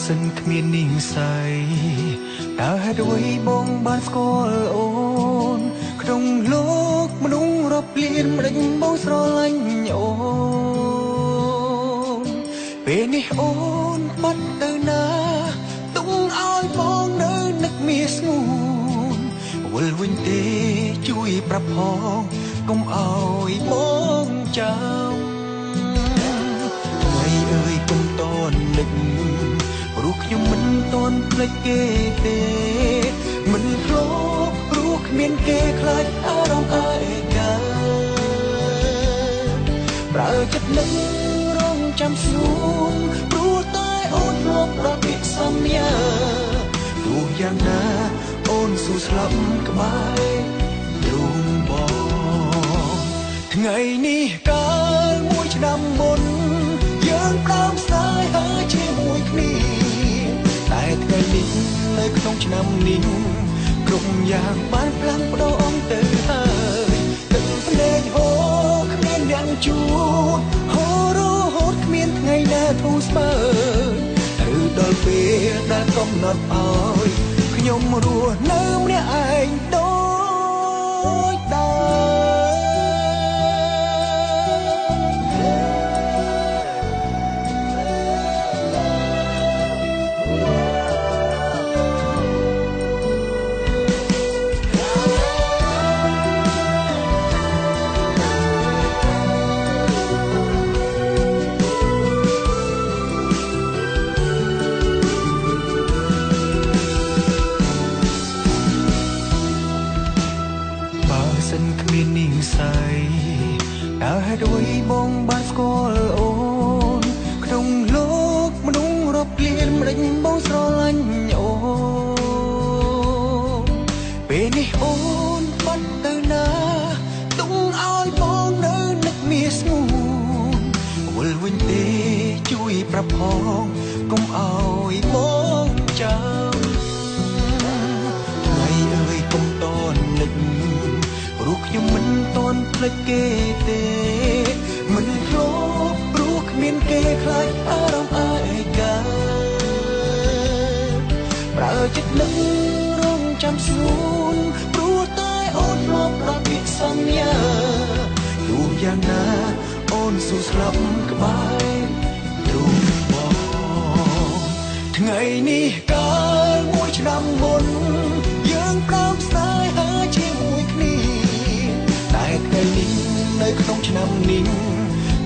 សិនគ្មាននាងសៃតើហេតុអ្វីបងបានស្គាល់អូនក្នុងលោកមនុស្សរាប់លានមិនដេញបងស្រឡាញ់អូនពេលនេះអូនបាត់ទៅណាទុំឲ្យបងនៅនឹកមាសស្ងួនវិលវិញទេជួយប្រាប់ផងកុំឲ្យបងចាំថ្ងៃអើយកុំតន់នឹកព្រោះខ្ញុំមិនតន់ភ្លេចគេទេមិនធ្លាប់ព្រោះគ្មានគេខ្លាចអារម្មណ៍ឯកាប្រើចិត្តនឹករងចាំស្នួនព្រោះតែអូនធ្លាប់ប្រតិសន្យាទោះយ៉ាងណាអូនស៊ូស្លាប់ក្បែរទ្រូងបងថ្ងៃនេះកាលមួយឆ្នាំមុនយើងផ្ដើមស្នេហាជាមួយគ្នាតែថ្ងៃនេះនៅក្នុងឆ្នាំនេះគ្រប់យ៉ាងបានផ្លាំងប្ដូរទៅហើយទឹកភ្នែកហូរគ្មានអ្នកជួបហូររហូតគ្មានថ្ងៃណាធូរស្បើយឬដល់ពេលដែលកំណត់ឲ្យខ្ញុំរស់នៅម្នាក់ឯងដូចដើសិនគ្មាននាងសៃតើហេតុអ្វីបងបានស្គាល់អូនក្នុងលោកមនុស្សរាប់លានមិនដេញបងស្រឡាញ់អូនពេលនេះអូនបាត់ទៅណាទុំឲ្យបងនៅនឹកមាសស្ងួនវិលវិញទេជួយប្រាប់ផងកុំឲ្យបងចាំថ្ងៃអើយកុំតន់នឹកព្រោះខ្ញុំមិនតន់ភ្លេចគេទេមិនធ្លាប់ព្រោះគ្មានគេខ្លាចអារម្មណ៍ឯកាប្រើចិត្តនឹករងចាំស្នួនព្រោះតែអូនធ្លាប់ប្រតិសន្យាទោះយ៉ាងណាអូនស៊ូស្លាប់ក្បែរទ្រូងបងថ្ងៃនេះកាលមួយឆ្នាំមុនយើងផ្ដើមស្នេហាជាមួយគ្នាតែថ្ងៃនេះនៅក្នុងឆ្នាំនេះ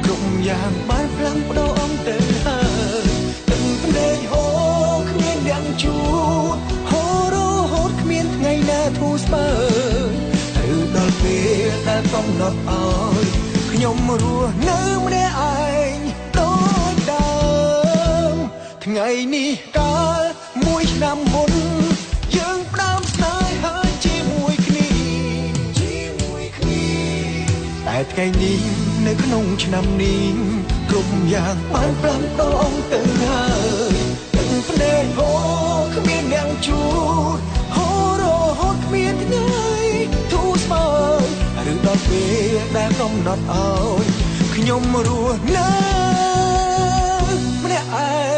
គ្រប់យ៉ាងបានផ្លាំងប្ដូរទៅហើយទឹកភ្នែកហូរគ្មានអ្នកជួបហូររហូតគ្មានថ្ងៃណាធូរស្បើយឬដល់ពេលដែលកំណត់ឲ្យខ្ញុំរស់នៅម្នាក់ឯងដូចដើមថ្ងៃនេះកាលមួយឆ្នាំមុនយើងផ្ដើមស្នេហាជាមួយគ្នាតែថ្ងៃនេះនៅក្នុងឆ្នាំនេះគ្រប់យ៉ាងបានផ្លាស់ប្ដូរទៅហើយទឹកភ្នែកហូរគ្មានអ្នកជួបហូររហូតគ្មានថ្ងៃធូរស្បើយឬដល់ពេលដែលកំណត់ឲ្យខ្ញុំរស់នៅម្នាក់ឯង